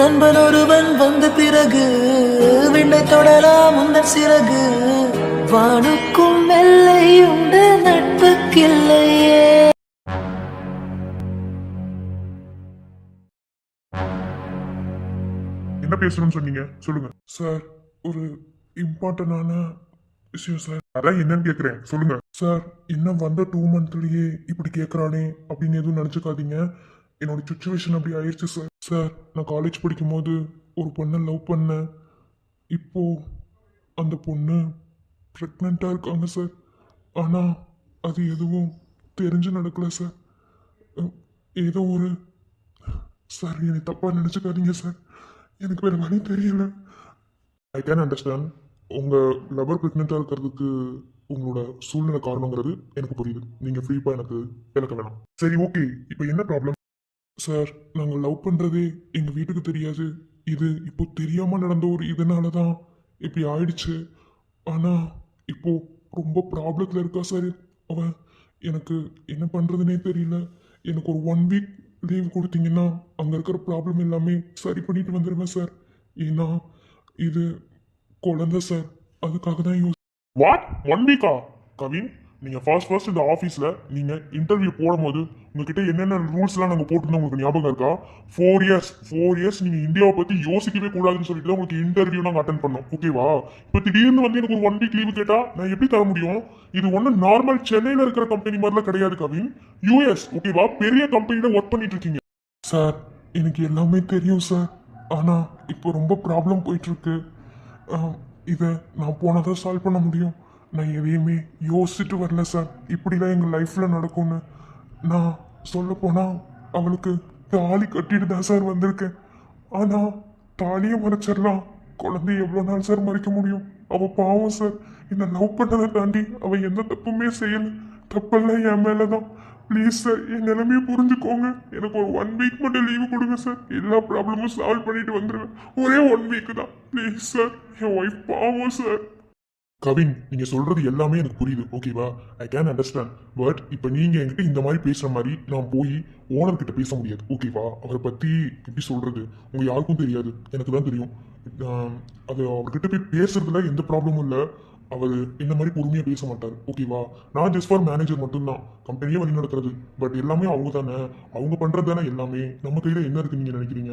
நண்பன் ஒருவன் வந்த பிறகு விண்ணை தொடலாம் உந்தன் சிறகு வானுக்கும் எல்லை உண்டு நட்புக்கில்லையே. என்ன பேசணும்னு சொன்னீங்க சொல்லுங்க சார். ஒரு இம்பார்ட்டன்டான விஷயம் சார். அதான் என்னன்னு கேக்குறேன் சொல்லுங்க சார். இன்னும் வந்த 2 மந்த்லயே இப்படி கேக்குறானே அப்படின்னு எதுவும் நினைச்சுக்காதீங்க. என்னோட சுச்சுவேஷன் அப்படி ஆயிடுச்சு சார். சார் நான் காலேஜ் படிக்கும் போது ஒரு பொண்ணை லவ் பண்ணேன். இப்போ அந்த பொண்ணு ப்ரெக்னெண்டா இருக்காங்க சார். ஆனா அது எதுவும் தெரிஞ்சு நடக்கல சார். ஏதோ ஒரு சார் என்னை தப்பா நினைச்சுக்காதீங்க சார். எனக்கு வேற வழி தெரியல. I can understand. உங்க லவர் ப்ரெக்னெண்டா இருக்கிறதுக்கு உங்களோட சூழ்நிலை காரணங்கிறது எனக்கு புரியுது. நீங்க ஃப்ரீப்பா எனக்கு விளக்க வேணாம். சரி ஓகே, இப்போ என்ன ப்ராப்ளம் சார்? நாங்கள் லவ் பண்றதே எங்க வீட்டுக்கு தெரியாது. இது இப்போ தெரியாம நடந்த ஒரு இதனால தான் இப்படி ஆயிடுச்சு. ஆனா இப்போ ரொம்ப ப்ராப்ளத்துல இருக்கா சார் அவன். எனக்கு என்ன பண்றதுனே தெரியல. எனக்கு ஒரு 1 வீக் லீவ் கொடுத்தீங்கன்னா அங்க இருக்கிற ப்ராப்ளம் எல்லாமே சரி பண்ணிட்டு வந்துடுவேன் சார். ஏன்னா இது குழந்தை சார், அதுக்காக தான் வாட் 1 வீக்கா? கவின், நீங்க ஃபர்ஸ்ட் இந்த ஆஃபீஸ்ல நீங்க இன்டர்வியூ போடும்போது உங்ககிட்ட என்னென்ன ரூல்ஸ்லாம் நாங்கள் போட்டிருந்தோம் உங்களுக்கு ஞாபகம் இருக்கா? 4 இயர்ஸ் நீங்க இந்தியாவை பத்தி யோசிக்கவே கூடாதுன்னு சொல்லிட்டு தான் உங்களுக்கு இன்டர்வியூ நாங்கள் அட்டன் பண்ணோம். ஓகேவா? இப்போ திடீர்னு வந்து எனக்கு ஒரு 1 வீக் லீவு கேட்டா நான் எப்படி தர முடியும்? இது ஒன்றும் நார்மல் சென்னையில் இருக்கிற கம்பெனி மாதிரிலாம் கிடையாது கவின். யூஎஸ் ஓகேவா? பெரிய கம்பெனியில ஒர்க் பண்ணிட்டு இருக்கீங்க சார். எனக்கு எல்லாமே தெரியும் சார். ஆனா இப்போ ரொம்ப ப்ராப்ளம் போயிட்டு இருக்கு. இதை நான் போனதான் சால்வ் பண்ண முடியும். நான் எதையுமே யோசிச்சுட்டு வரல சார். இப்படிலாம் எங்கள் லைஃப்பில் நடக்கும்னு. நான் சொல்ல போனால் அவளுக்கு தாலி கட்டிட்டு தான் சார் வந்திருக்கேன். ஆனால் தாலியை மறைச்சிடலாம், குழந்தைய எவ்வளோ நாள் சார் மறைக்க முடியும்? அவள் பாவம் சார். என்னை லவ் பண்ணதை தாண்டி அவள் எந்த தப்புமே செய்யலை. தப்பெல்லாம் என் மேலே தான். ப்ளீஸ் சார் என் நிலைமையை புரிஞ்சுக்கோங்க. எனக்கு ஒரு 1 வீக் மட்டும் லீவு கொடுங்க சார். எல்லா ப்ராப்ளமும் சால்வ் பண்ணிட்டு வந்துடுவேன். ஒரே 1 வீக் தான் ப்ளீஸ் சார். என் ஒய்ஃப் பாவம் சார். கவின், நீங்க சொல்றது எல்லாமே எனக்கு புரியுது. ஓகேவா? I can understand. பட் இப்போ நீங்க என்கிட்ட இந்த மாதிரி பேசுற மாதிரி நான் போய் ஓனர் கிட்ட பேச முடியாது. ஓகேவா? அவரை பத்தி எப்படி சொல்றது உங்க யாருக்கும் தெரியாது, எனக்கு தான் தெரியும். அது அவர்கிட்ட போய் பேசுறதுல எந்த ப்ராப்ளமும் இல்லை. அவர் இந்த மாதிரி பொறுமையாக பேச மாட்டார். ஓகேவா? நான் ஜஸ்ட் ஃபார் மேனேஜர் மட்டும்தான், கம்பெனியே வழி நடத்துறது. பட் எல்லாமே அவங்க தானே, அவங்க பண்றது தானே எல்லாமே. நம்ம கையில என்ன இருக்கு நீங்க நினைக்கிறீங்க?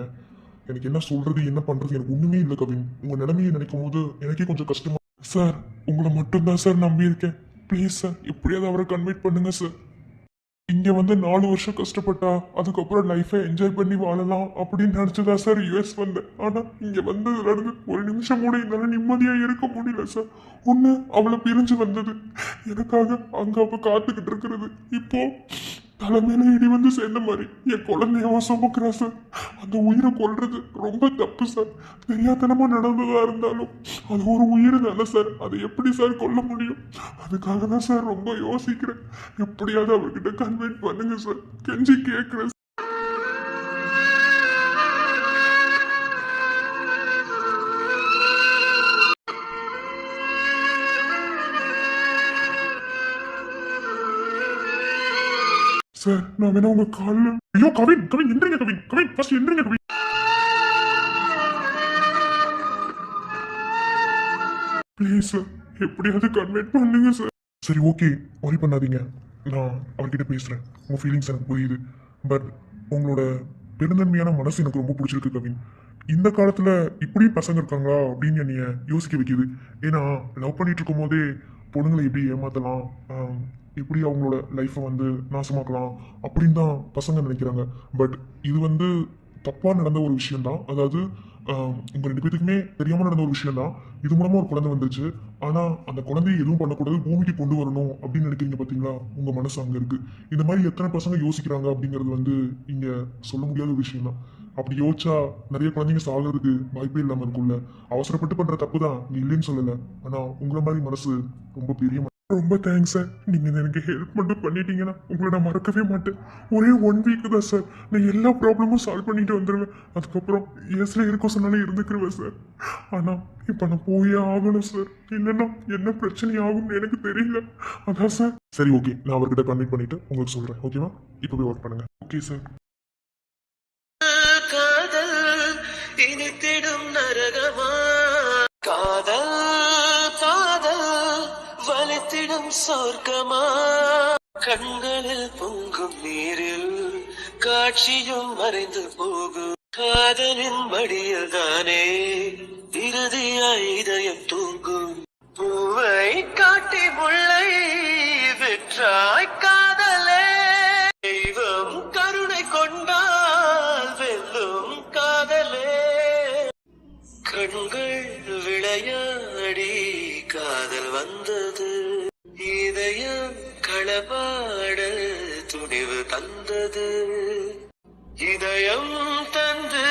எனக்கு என்ன சொல்றது என்ன பண்றது எனக்கு ஒண்ணுமே இல்லை கவின். உங்க நிலைமையை நினைக்கும் போது எனக்கே கொஞ்சம் கஷ்டமா சார். உங்களை மட்டும்தான் சார் நம்பி இருக்கேன். ப்ளீஸ் சார் எப்படியாவது அவரை கன்வெர்ட் பண்ணுங்க சார். இங்க வந்து 4 வருஷம் கஷ்டப்பட்டா அதுக்கப்புறம் லைஃபை என்ஜாய் பண்ணி வாழலாம் அப்படின்னு நினைச்சதா சார் யூஎஸ் வந்தேன். ஆனா இங்க வந்ததுல இருந்து ஒரு நிமிஷம் கூட என்னால நிம்மதியா இருக்க முடியல சார். ஒண்ணு அவளை பிரிஞ்சு வந்தது, எனக்காக அங்க அவ காத்துக்கிட்டு இருக்கிறது, இப்போ தலைமையில இடி வந்து சேர்ந்த மாதிரி என் குழந்தையவ சுமக்கிறா சார். அந்த உயிரை கொல்றது ரொம்ப தப்பு சார். தெரியாதனமா நடந்ததா இருந்தாலும் அது ஒரு உயிர் தானே சார். அதை எப்படி சார் கொல்ல முடியும்? அதுக்காக தான் சார் ரொம்ப யோசிக்கிறேன். எப்படியாவது அவர்கிட்ட கன்வெர்ட் பண்ணுங்க சார், கெஞ்சி கேட்கிறேன். சார் நான் வேணா உங்க கால்ல. ஐயோ கவின், கவின் எந்திரிங்க கவின், கவின் ஃபர்ஸ்ட் எந்திரிங்க கவின். ப்ளீஸ் சார் எப்படியாவது கன்வெர்ட் பண்ணுங்க சார். சரி ஓகே, வரி பண்ணாதீங்க. நான் அவர்கிட்ட பேசுறேன். உங்க ஃபீலிங்ஸ் எனக்கு புரியுது. பட் உங்களோட பெருந்தன்மையான மனசு எனக்கு ரொம்ப பிடிச்சிருக்கு கவின். இந்த காலத்துல இப்படி பசங்க இருக்காங்களா அப்படின்னு என்னைய யோசிக்க வைக்குது. ஏன்னா லவ் பண்ணிட்டு இருக்கும் போதே பொண்ணுங்களை எப்படி ஏமாத்தலாம், எப்படி அவங்களோட லைஃப்பை வந்து நாசமாக்கலாம் அப்படின்னு தான் பசங்க நினைக்கிறாங்க. பட் இது வந்து தப்பாக நடந்த ஒரு விஷயம்தான். அதாவது உங்கள் 2 பேத்துக்குமே தெரியாமல் நடந்த ஒரு விஷயம் தான். இது மூலமாக ஒரு குழந்தை வந்துச்சு. ஆனால் அந்த குழந்தையை எதுவும் பண்ணக்கூடாது, பூமிக்கு கொண்டு வரணும் அப்படின்னு நினைக்கிறீங்க பார்த்தீங்களா? உங்கள் மனசு அங்கே இருக்குது. இந்த மாதிரி எத்தனை பசங்க யோசிக்கிறாங்க அப்படிங்கிறது வந்து இங்கே சொல்ல முடியாத ஒரு விஷயம் தான். அப்படி யோசிச்சா நிறைய குழந்தைங்க சாகிறதுக்கு வாய்ப்பே இல்லாமல் இருக்கும்ல. அவசரப்பட்டு பண்ணுற தப்பு தான், நீ இல்லைன்னு சொல்லலை. ஆனால் உங்களை மாதிரி மனசு ரொம்ப பெரிய. ரொம்ப தேங்க்ஸ் சார். நீங்கள் எனக்கு ஹெல்ப் மட்டும் பண்ணிட்டீங்கன்னா உங்களை நான் மறக்கவே மாட்டேன். ஒரே 1 வீக் தான் சார். நான் எல்லா ப்ராப்ளமும் சால்வ் பண்ணிட்டு வந்துடுவேன். அதுக்கப்புறம் யூஎஸ்ல இருக்க சொன்னாலும் இருந்துக்கிடுவேன் சார். ஆனால் இப்போ நான் போயே ஆகணும் சார். இல்லைன்னா என்ன பிரச்சனை ஆகும்னு எனக்கு தெரியல. அதான் சார். சரி ஓகே, நான் அவர்கிட்ட கன்வெர்ட் பண்ணிட்டு உங்களுக்கு சொல்கிறேன். ஓகேவா? இப்போ போய் ஒர்க் பண்ணுங்க. Okay sir. இனித்திடும் நரகமா காதல் காதல் வலித்திடும் சொர்க்கமா கண்களில் பொங்கும் நீரில் காட்சியும் மறைந்து போகும் காதலின் மடியில் தானே இறுதியாய் இதயம் தூங்கும் பூவை காட்டி முல்லை வெற்றாய் காதலே தெய்வம் கருணை கொண்டால் வெல்லும் காதலே கண்கள் விளையாடி காதல் வந்தது இதயம் களபாட துணிவு தந்தது இதயம் தந்து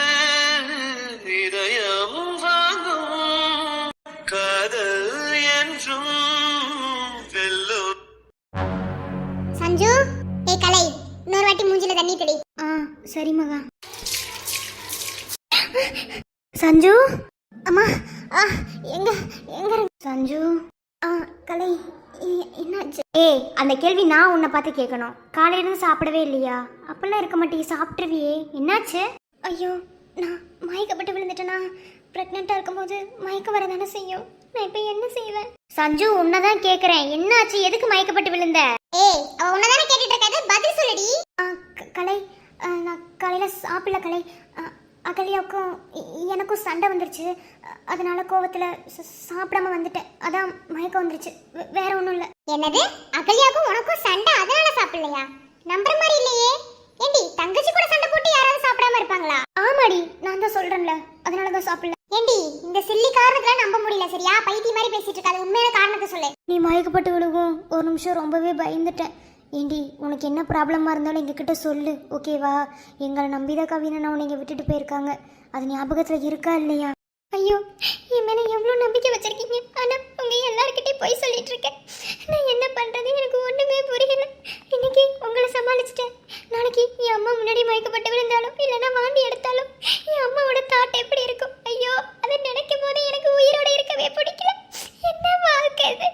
இதயம் வாங்கும் காதல் என்றும் வெல்லும். சஞ்சு ஏ கலை இன்னொரு வாட்டி மூஞ்சில தண்ணி தெளி. சரி மகா. சஞ்சு அம்மா எங்க எங்க சஞ்சு கலை என்னாச்சு? ஏய் அந்த கேள்வி நான் உன்னை பார்த்து கேட்கணும். காலையில இருந்து சாப்பிடவே இல்லையா? அப்பெல்லாம் இருக்க மாட்டேங்க, சாப்பிட்டுருவியே. என்னாச்சு? ஐயோ நான் மயக்கப்பட்டு விழுந்துட்டேனா? பிரெக்னெண்டா இருக்கும்போது மயக்கம் வரதானே செய்யும். நான் இப்ப என்ன செய்வேன்? சஞ்சு உன்னதான் கேக்குறேன், என்னாச்சு? எதுக்கு மயக்கப்பட்டு விழுந்த? ஏய் அவ உன்னதானே கேட்டுட்டு இருக்காது, பதில் சொல்லுடி. கலை நான் காலையில சாப்பிடல கலை. அகலியாவுக்கும் எனக்கும் சண்டை வந்துருச்சு. அதனால கோவத்துல சாப்பிடாம வந்துட்டேன். அதான் மயக்கம் வந்துருச்சு, வேற ஒன்றும் இல்லை. என்னது? அகலியாவுக்கும் உனக்கும் சண்டை அதனால சாப்பிடலையா? நம்புற மாதிரி இல்லையே. ஏண்டி தங்கச்சி கூட சண்டை போட்டு யாராவது சாப்பிடாம இருப்பாங்களா? ஆமாடி, நான் தான் சொல்றேன்ல, அதனாலதான் சாப்பிடல. ஏண்டி இந்த சில்லி காரணத்துல நம்ப முடியல சரியா? பைத்திய மாதிரி பேசிட்டு இருக்காது, உண்மையான காரணத்தை சொல்லு. நீ மயக்கப்பட்டு விழுகும் ஒரு நிமிஷம் ரொம்பவே பயந்துட்டேன். ஏண்டி உனக்கு என்ன ப்ராப்ளமாக இருந்தாலும் எங்ககிட்ட சொல்லு, ஓகேவா? எங்களை நம்பிதான் கவினா உன்னை இங்கே விட்டுட்டு போயிருக்காங்க. அது ஞாபகத்தில் இருக்கா இல்லையா? ஐயோ என் மேலே எவ்வளோ நம்பிக்கை வச்சிருக்கீங்க, ஆனால் உங்கள் எல்லாருக்கிட்டையும் போய் சொல்லிட்டு இருக்கேன். நான் என்ன பண்ணுறது எனக்கு ஒன்றுமே புரியல. இன்னைக்கு உங்களை சமாளிச்சிட்டேன். நாளைக்கு என் அம்மா முன்னாடி மயக்கப்பட்டு விழுந்தாலும் இல்லைன்னா வாந்தி எடுத்தாலும் என் அம்மாவோட தாட் எப்படி இருக்கும்? ஐயோ அதை நினைக்கும் போது எனக்கு உயிரோடு இருக்கவே பிடிக்கல. என்ன வாழ்க்கை இது?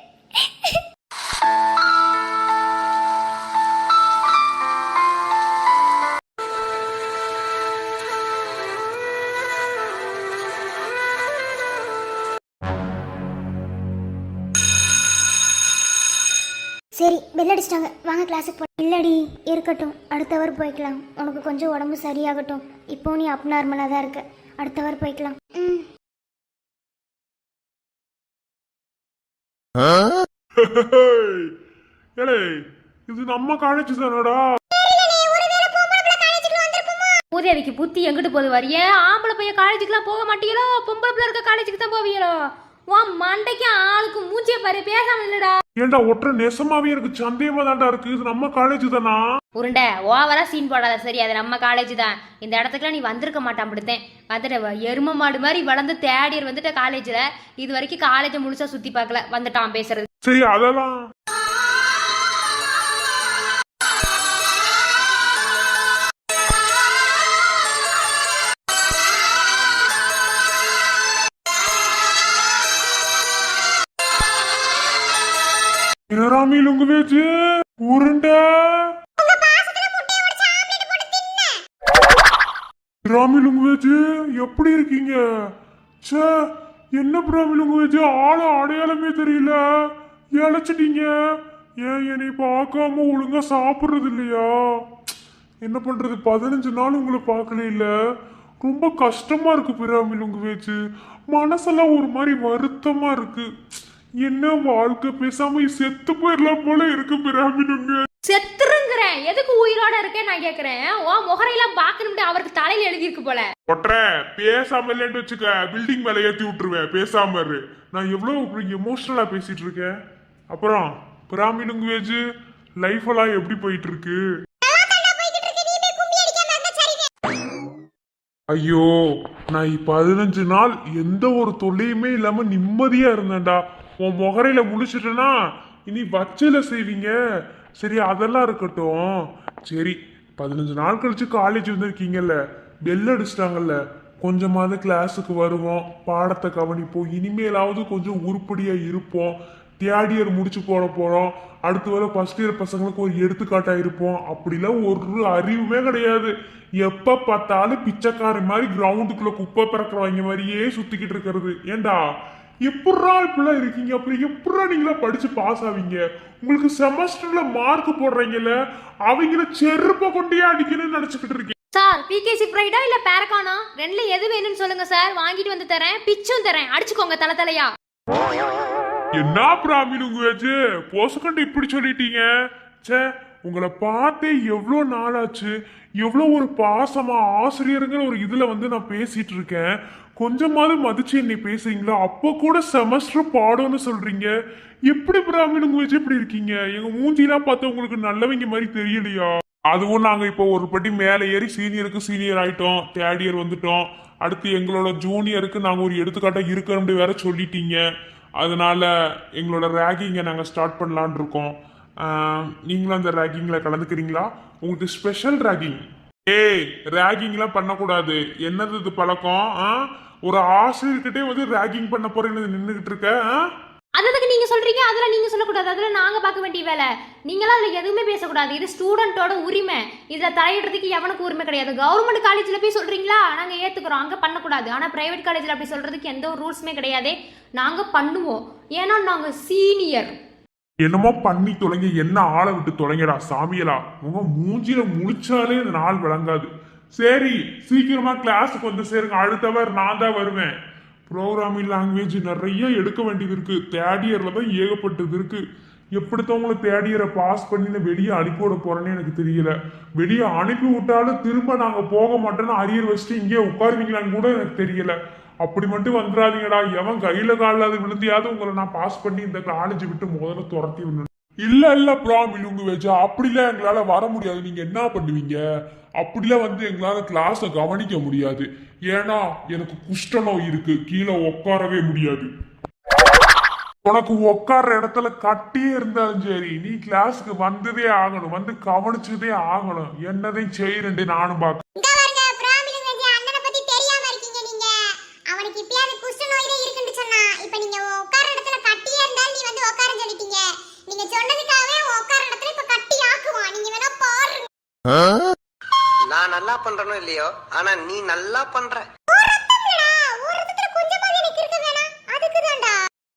சரி பெல் அடிச்சிட்டாங்க, வாங்க கிளாஸுக்கு போ. இல்லடி இருக்கட்டும், அடுத்த அவர் போய்க்கலாம். உனக்கு கொஞ்சம் உடம்பு சரியாகட்டும். இப்போ நீ அப் நார்மலாக தான் இருக்க, அடுத்த அவர் போய்க்கலாம். இது நம்ம காலேஜ் தானடா? பூதேவிக்கு புத்தி எங்கிட்டு போது வரையே? ஆம்பளை பையன் காலேஜுக்குலாம் போக மாட்டீங்களோ? பொம்பளை பிள்ளை இருக்க காலேஜுக்கு தான் போவீங்களோ? உன் மண்டைக்கு ஆளுக்கு மூச்சிய பாரு, பேசாம இல்லடா. ஏண்டா ஒற்ற நெசமாவே எனக்கு சந்தேகமா தான்டா இருக்கு. இது நம்ம காலேஜ் தானா? உருண்டை ஓவரா சீன் போடாத சரி, அது நம்ம காலேஜ் தான். இந்த இடத்துக்குலாம் நீ வந்திருக்க மாட்டான் அப்படித்தேன். வந்துட்ட எரும மாடு மாதிரி வளர்ந்து தேர்ட் இயர் வந்துட்ட காலேஜ்ல. இது வரைக்கும் காலேஜை முழுசா சுத்தி பார்க்கல, வந்துட்டான் பேசுறது. சரி அதெல்லாம் ராமி லுங்குவேஜ் உருண்டை ராமி லுங்குவேஜ் எப்படி இருக்கீங்க? சே என்ன பிராமி லுங்குவேஜ் ஆளு அடையாளமே தெரியல, இழைச்சிட்டீங்க. ஏன் என்னை பார்க்காம ஒழுங்கா சாப்பிடுறது இல்லையா? என்ன பண்றது, 15 நாள் உங்களை பார்க்கல. இல்ல ரொம்ப கஷ்டமா இருக்கு பிராமி லுங்குவேஜ். மனசெல்லாம் ஒரு மாதிரி வருத்தமா இருக்கு. என்ன வாழ்க்கை, பேசாம செத்து போயிடலாம் போல இருக்கு பிராமினுங்க. செத்துருங்கிறேன், எதுக்கு உயிரோட இருக்கேன் நான் கேக்குறேன். ஓ முகரையெல்லாம் பாக்கணும்னு அவருக்கு தலையில எழுதி இருக்கு போல. ஒற்ற பேசாம இல்லைன்னு வச்சுக்க, பில்டிங் மேல ஏத்தி விட்டுருவேன். பேசாம இரு. நான் எவ்வளவு எமோஷனலா பேசிட்டு இருக்கேன். அப்புறம் பிராமினுங்குவேஜ் லைஃப் எல்லாம் எப்படி போயிட்டு இருக்கு? ஐயோ நான் 15 நாள் எந்த ஒரு தொல்லையுமே இல்லாம நிம்மதியா இருந்தேன்டா. உன் முகரையில முடிச்சிட்டேன்னா இனி வச்சல செய்வீங்க. சரி அதெல்லாம் இருக்கட்டும். சரி 15 நாள் கழிச்சு காலேஜ் வந்திருக்கீங்கல்ல, பெல் அடிச்சிட்டாங்கல்ல, கொஞ்சமாவது கிளாஸுக்கு வருவோம், பாடத்தை கவனிப்போம், இனிமேலாவது கொஞ்சம் உருப்படியா இருப்போம், தேர்ட் இயர் முடிச்சு போற போறோம், அடுத்து வர ஃபர்ஸ்ட் இயர் பசங்களுக்கு ஒரு எடுத்துக்காட்டா இருப்போம். அப்படிலாம் ஒரு அறிவுமே கிடையாது. எப்ப பார்த்தாலும் பிச்சைக்காரி மாதிரி கிரவுண்டுக்குள்ள குப்பை பிறக்கிறவங்க மாதிரியே சுத்திக்கிட்டு இருக்கிறது. ஏண்டா எப்படா இப்படிலாம் இருக்கீங்க? அப்படி எப்படா நீங்களா படிச்சு பாஸ் ஆவீங்க? உங்களுக்கு செமஸ்டர்ல மார்க் போடுறீங்கல்ல, அவங்கள செருப்ப கொண்டே அடிக்கணும்னு நினைச்சுக்கிட்டு இருக்கீங்க. சார் பிகேசி ஃப்ரைடா இல்ல பேரகானா ரெண்டுல எது வேணும்னு சொல்லுங்க சார், வாங்கிட்டு வந்து தரேன், பிச்சும் தரேன், அடிச்சுக்கோங்க தலை தலையா. என்ன பிராமின் உங்க வச்சு போசக்கண்டு இப்படி சொல்லிட்டீங்க? சே, உங்களை பார்த்தே எவ்வளோ நாளாச்சு. எவ்வளோ ஒரு பாசமா ஆசிரியருங்கிற ஒரு இதுல வந்து நான் பேசிட்டு இருக்கேன். கொஞ்சமாவது மதிச்சு என்னை பேசுறீங்களா? அப்போ கூட செமஸ்டர் பாடம்னு சொல்றீங்க. எப்படி பிராமின் உங்க வச்சு இப்படி இருக்கீங்க? எங்க மூஞ்சிலாம் பார்த்தா உங்களுக்கு நல்லவங்க மாதிரி தெரியலையா? அதுவும் நாங்க இப்போ ஒரு பட்டி மேலே ஏறி சீனியருக்கு சீனியர் ஆயிட்டோம், தேர்ட் இயர் வந்துட்டோம். அடுத்து எங்களோட ஜூனியருக்கு நாங்க ஒரு எடுத்துக்காட்டா இருக்கணும்னு வேற சொல்லிட்டீங்க. அதனால எங்களோட ரேகிங்கை நாங்கள் ஸ்டார்ட் பண்ணலான் இருக்கோம். நீங்களும் அந்த ரேகிங்ல கலந்துக்கிறீங்களா? உங்களுக்கு ஸ்பெஷல் ரேகிங். ஏய், ரேகிங்லாம் பண்ணக்கூடாது. என்னது இது பழக்கம்? ஒரு ஆசிரியர்கிட்டே வந்து ரேகிங் பண்ண போறேன்னு நின்றுகிட்டு இருக்க. அதுக்கு நீங்க சொல்றீங்க, அதுல நீங்க சொல்லக்கூடாது, அதுல நாங்க பார்க்க வேண்டிய வேலை. நீங்களாம் அதுல எதுவுமே பேசக்கூடாது. இது ஸ்டூடெண்டோட உரிமை. இதுல தலையிடுறதுக்கு எவனுக்கு உரிமை கிடையாது. கவர்மெண்ட் காலேஜ்ல போய் சொல்றீங்களா, நாங்க ஏத்துக்கிறோம், அங்க பண்ணக்கூடாது. ஆனா பிரைவேட் காலேஜ்ல அப்படி சொல்றதுக்கு எந்த ஒரு ரூல்ஸுமே கிடையாது. நாங்க பண்ணுவோம், ஏன்னா நாங்க சீனியர். என்னமோ பண்ணி தொலைங்க, என்ன ஆளை விட்டு தொலைங்கடா சாமியலா. உங்க மூஞ்சில முழிச்சாலே இந்த நாள் விளங்காது. சரி, சீக்கிரமா கிளாஸுக்கு வந்து சேருங்க. அடுத்தவர் நான் தான் வருவேன். ப்ரோக்ராமிங் லாங்குவேஜ் நிறைய எடுக்க வேண்டியது இருக்கு. தேர்ட் இயர்ல தான் ஏகப்பட்டது இருக்கு. எப்படித்தான் உங்களை தேர்ட் இயரை பாஸ் பண்ணி வெளியே அனுப்பி விட போறேன்னு எனக்கு தெரியல. வெளியே அனுப்பி விட்டாலும் திரும்ப நாங்க போக மாட்டோம்னு அரியர் வச்சுட்டு இங்கே உட்காருவீங்களான்னு கூட எனக்கு தெரியல. அப்படி மட்டும் வந்துடாதீங்கடா. எவன் கையில காலாவது விழுந்தியாவது உங்களை நான் பாஸ் பண்ணி இந்த காலேஜ் விட்டு முதல்ல துரத்தி விடணும். இல்ல ப்ராமில் உங்க வச்சு அப்படிலாம் எங்களால வர முடியாது. நீங்க என்ன பண்ணுவீங்க? அப்படிலாம் வந்து எங்களால கிளாஸ கவனிக்க முடியாது. ஏன்னா எனக்கு குஷ்ட நோய் இருக்கு, கீழே உட்காரவே முடியாது. உனக்கு உட்கார்ற இடத்துல கட்டியே இருந்தாலும் சரி, நீ கிளாஸுக்கு வந்ததே ஆகணும், வந்து கவனிச்சதே ஆகணும். என்னதையும் செய்யறேன் நானும் பார்க்க. நான் நல்லா பண்றனோ இல்லையோ, ஆனா நீ நல்லா பண்ற.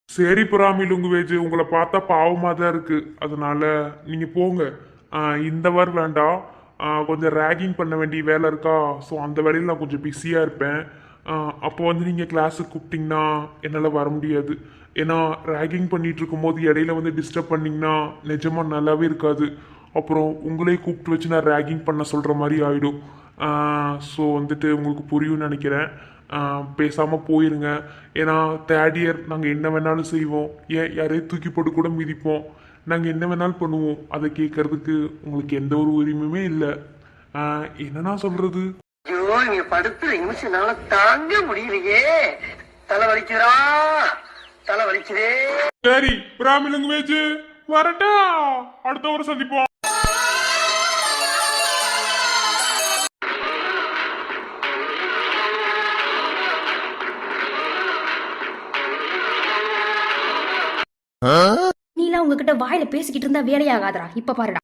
சரி பிராமில் உங்க வேஜ், உங்களை பார்த்தா பாவமா தான் இருக்கு. அதனால நீங்க போங்க. இந்த வாரம் வேண்டாம், கொஞ்சம் ரேகிங் பண்ண வேண்டிய வேலை இருக்கா. ஸோ அந்த வேலையில் நான் கொஞ்சம் பிஸியாக இருப்பேன். அப்போ வந்து நீங்கள் கிளாஸுக்கு கூப்பிட்டீங்கன்னா என்னால் வர முடியாது. ஏன்னா ரேகிங் பண்ணிட்டு இருக்கும்போது இடையில வந்து டிஸ்டர்ப் பண்ணிங்கன்னா நிஜமாக நல்லாவே இருக்காது. அப்புறம் உங்களே கூப்பிட்டு வச்சு நான் ரேகிங் பண்ண சொல்கிற மாதிரி ஆகிடும். ஸோ வந்துட்டு உங்களுக்கு புரியும்னு நினைக்கிறேன். பேசாமல் போயிருங்க. ஏன்னா தேர்ட் இயர் நாங்கள் என்ன வேணாலும் செய்வோம். ஏன் யாரையும் தூக்கி போட்டு கூட மிதிப்போம். நாங்கள் என்ன வேணாலும் பண்ணுவோம். அதை கேட்கறதுக்கு உங்களுக்கு எந்த ஒரு உரிமையுமே இல்லை. என்னன்னா சொல்றது? ஐயோ, நீங்க படுத்துற நிமிஷம்னால தாங்க முடியலையே. தலை வலிக்குதா, தலை வலிக்குதே. சரி பிராமிலுங்க வேச்சு வரட்டா, அடுத்த ஒரு சந்திப்போம். நீலாம் உங்ககிட்ட வாயில பேசிக்கிட்டு இருந்தா வேலையாகாதரா. இப்ப பாருடா.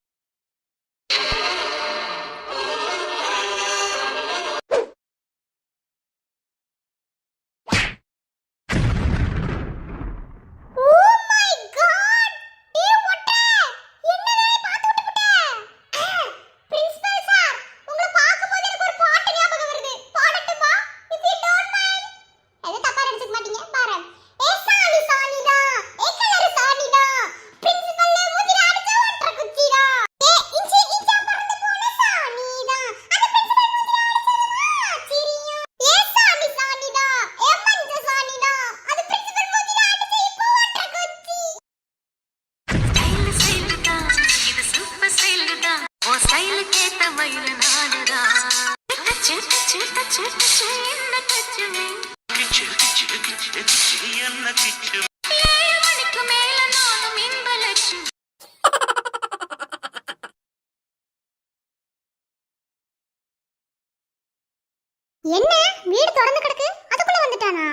என்ன வீடு திறந்து கிடக்கு, அதுக்குள்ள வந்துட்டானா?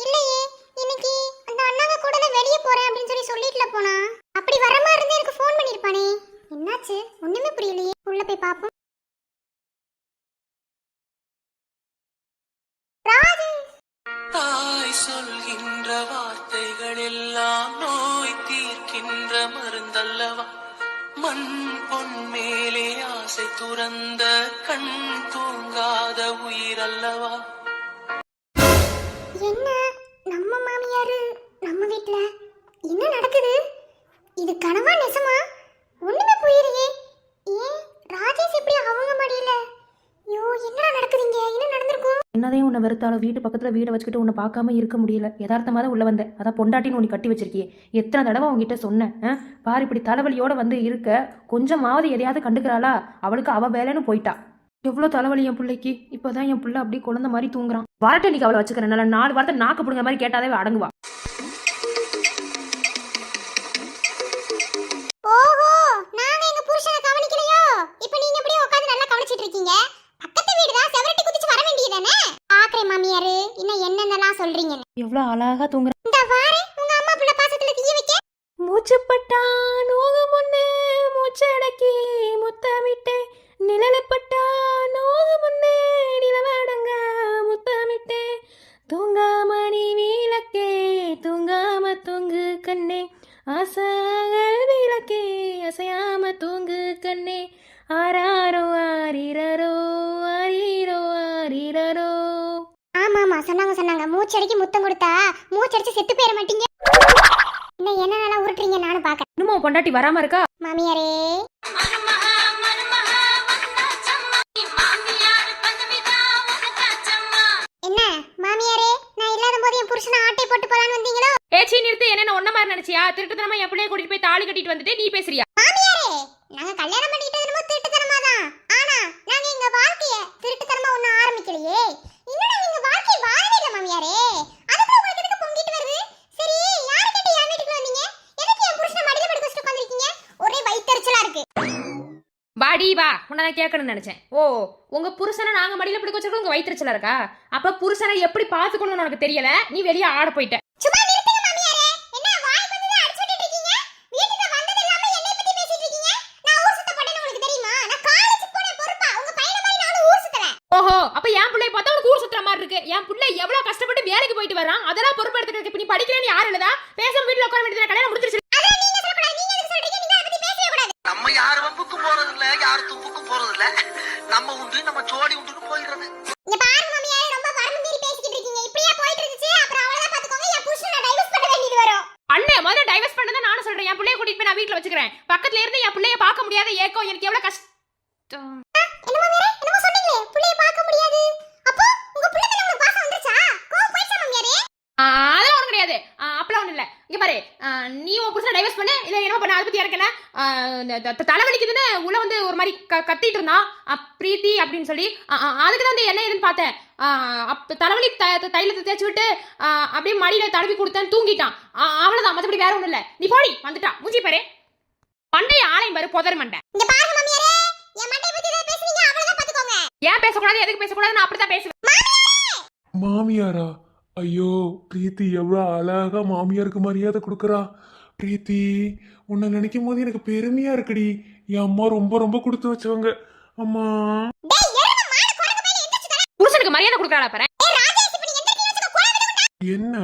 இல்லையே, இன்னைக்கு அந்த அண்ணாவை கூட வெளியே போறேன் அப்படின்னு சொல்லிட்டுல போனா. சொல்கின்ற வார்த்தைகள் எல்லாம் நோய் தீர்க்கின்ற மருந்தல்லவா மண் பொன் மேலே ஆசை துறந்த கண் தூங்காத உயிரல்லவா என்ன நம்ம மாமியாரு நம்ம வீட்ல என்ன நடக்குது? இது கனவா நெசமா? ஒண்ணுமே புரியலையே. ஏன் ராஜேஷ் எப்படி அவங்க மடியில? ஐயோ என்னடா நடக்குதுங்க? என்ன நடந்திருக்கும்? என்னதையும் உன்னை வெறுத்தாலும் வீட்டு பக்கத்தில் வீடை வச்சுக்கிட்டு உன்னை பார்க்காம இருக்க முடியல. யதார்த்தமாக தான் உள்ள வந்தேன். அதான் பொண்டாட்டின்னு உன்னை கட்டி வச்சிருக்கியே. எத்தனை தடவை உங்ககிட்ட சொன்னேன். பாரு இப்படி தலைவலியோட வந்து இருக்க கொஞ்சமாவது எதையாவது கண்டுக்கிறாளா? அவளுக்கு அவ வேலைன்னு போயிட்டா. எவ்வளோ தலைவலி என் பிள்ளைக்கு. இப்போதான் என் பிள்ளை அப்படியே குழந்தை மாதிரி தூங்குறான். வரட்ட நீக்கு அவளை வச்சுக்கிறேன். நல்லா 4 வாரத்தை நாக்கு பிடுங்க மாதிரி கேட்டாதே அடங்குவா. ஓஹோ நாங்க எங்க புருஷனை கவனிக்கலையோ? இப்போ நீங்க அப்படியே உட்கார்ந்து நல்லா கவனிச்சிட்டு இருக்கீங்க. பக்கத்து வீடு தான் செவரட்டி குதிச்சு வர வேண்டியதானே? ஆக்கறே மாமியாரு இன்னும் என்னென்னலாம் சொல்றீங்க? எவ்வளோ அழகா தூங்குறான். இந்த வாரே உங்க அம்மா புள்ள பாசத்துல தீய வைக்க. மூச்சுப்பட்டா நோகம் ஒண்ணு மூச்சடக்கி முத்தமிட்டே நிழலப்பட்டா நோகம் ஒண்ணு நிலவடங்க முத்தமிட்டே தூங்காமணி விளக்கே தூங்காம தூங்கு கண்ணே ஆசைகள் விளக்கே அசையாம தூங்கு கண்ணே ஆராரோ ஆரிரரோ ஆரிரோ ஆரிரரோ. ஆமா சொன்னாங்க மூச்சடிக்கு முத்தம் கொடுத்தா மூச்சடிச்சு செத்து போயிட மாட்டீங்க. இன்னும் என்னென்னலாம் உருட்டுறீங்க நானும் பார்க்கறேன். இன்னும் பொண்டாட்டி வராம இருக்கா? மாமியாரே என்ன மாமியாரே நான் இல்லாத போது என் புருஷனை ஆட்டை போட்டு போலான்னு வந்தீங்களோ? ஏச்சி நிறுத்து. என்ன ஒன்ன மாதிரி நினைச்சியா? திருட்டுத்தனமா என் பிள்ளைய கூட்டிட்டு போய் தாலி கட்டிட்டு வந்துட்டு நீ பேசுறியா? மாமியாரே நாங்க கல்யாணம் பண்ணிக்கிட்டது என்னமோ திருட்டுத்தனமா தான். ஆனா நாங்க எங்க வாழ்க்கைய திருட்டுத்தனமா ஒண்ணு ஆரம்பிக்கலையே. இன்னும் நாங்க எங்க வாழ்க்கைய வாழவே இல்ல மாமியாரே. அதுக்கு உங்களுக்கு எதுக்கு பொங்கிட்டு வருது? சரி யாரை கேட்டு என் வீட்டுக்கு வந்தீங்க? எதுக்கு என் புருஷனை மடியில படுக்க வச்சுட்டு உட்கார்ந்திருக்கீங்க? ஒரே வயித்தெரிச்சலா இருக்கு. வாடி வா. உன்னை கேட்கணும்னு நினைச்சேன். ஓ உங்க புருஷனை நாங்க மடியில பிடிக்க வச்சிருக்கோம். உங்க வயிற்றுச்சலா இருக்கா? அப்ப புருஷனை எப்படி பாத்துக்கணும்னு உனக்கு தெரியல. நீ வெளியே ஆட போயிட்ட. சும்மா நிறுத்துங்க மாமியாரே. என்ன வாய் வந்தத அடிச்சு விட்டுட்டு இருக்கீங்க? வீட்டுக்கு வந்தது இல்லாம என்னை பத்தி பேசிட்டு இருக்கீங்க? நான் ஊர் சுத்த போறேன்னு உங்களுக்கு தெரியுமா? நான் காலேஜ் போன பொறுப்பா உங்க பையனை மாதிரி நானும் ஊர் சுத்தல. ஓஹோ அப்ப என் பிள்ளைய பார்த்தா உனக்கு ஊர் சுத்துற மாதிரி இருக்கு. என் பிள்ளை எவ்வளவு கஷ்டப்பட்டு வேலைக்கு போயிட்டு வரான். அதெல்லாம் பொறுப்பு எடுத்துக்கிட்டு இப்ப நீ படிக்கிறேன்னு யாரு இல்லதா? பேசாம வீட்டுல உட்கார வேண்டியது. கல்யாணம் முடிச்சிருச்சு. அத நீங்க சொல்லக்கூடாது. நீங்க எதுக்கு சொல்றீங்க? நீங்க அத பத்தி பேசவே கூடாது. நம்ம யார் வம்புக்கும் போறது இல்ல, யார் தும்புக்கும் போறது இல்ல. நம்ம உண்டு நம்ம ஜோடி உண்டுன்னு போயிடுறது. இங்க பாருங்க மாமியாரே ரொம்ப வரம்பு மீறி பேசிக்கிட்டு இருக்கீங்க. இப்படியே போயிட்டு இருந்துச்சு அப்புறம் அவ்வளவுதான் பாத்துக்கோங்க. என் புருஷனை நான் டைவர்ஸ் பண்ண வேண்டியது வரும். அண்ணே முதல்ல டைவர்ஸ் பண்ணதான் நானும் சொல்றேன். என் பிள்ளைய கூட்டிட்டு போய் நான் வீட்டுல வச்சுக்கிறேன். பக்கத்துல இருந்து என் பிள்ளைய பார்க்க முடியாத ஏக்கம் எனக்கு எவ்வளவு கஷ்டம். என்ன மாமியாரே என்னமோ சொன்னீங்களே புள்ளைய பார்க்க முடியாது. அப்போ உங்க புள்ள மேல உங்களுக்கு பாசம் வந்துருச்சா? கோவம் போயிச்சா மாமியாரே? அதெல்லாம் ஒன்றும் கிடையாது. அப்பெல்லாம் ஒன்றும் இல்லை. இங்கே பாரு நீ உன் புருஷனை டைவர்ஸ் பண்ணு. இல்லை என்னமோ பண்ண. அதை பற்றி எனக்கு என்ன தலைவலிக்குதுன்னு உள்ள வந்து ஒரு மாதிரி கத்திட்டு இருந்தான் பிரீத்தி அப்படின்னு சொல்லி. அதுக்கு தான் என்ன ஏதுன்னு பார்த்தேன். தலைவலி தைலத்தை தேய்ச்சி விட்டு அப்படியே மடியில் தடவி கொடுத்தேன். தூங்கிட்டான். அவ்வளோதான். மற்றபடி வேற ஒன்றும் இல்லை. நீ போடி வந்துட்டான். மூஞ்சி பாரு. மண்டைய ஆலையும் பாரு புதர் மண்டை. இங்க பாருங்க மாமியாரே என் மண்டைய பத்தி ஏதாவது பேசுனீங்க அவ்வளவுதான் பாத்துக்கோங்க. ஏன் பேசக்கூடாது எதுக்கு பேசக்கூடாது நான் அப்படிதான் பேசுவேன். மாமியாரா? ஐயோ பிரீத்தி எவ்வளோ அழகா மாமியாருக்கு மரியாதை கொடுக்குறா. பிரீத்தி உன்னை நினைக்கும் போது எனக்கு பெருமையா இருக்குடி. என் அம்மா ரொம்ப ரொம்ப கொடுத்து வச்சவங்க. அம்மா டேய் எருமை மாடு குரங்கு மேல எந்திரச்சு தர. புருஷனுக்கு மரியாதை கொடுக்கறாளா பாரு. ஏய் ராஜேஷ் இப்ப நீ எந்திரச்சு வச்சுக்க குரங்கு விட. என்ன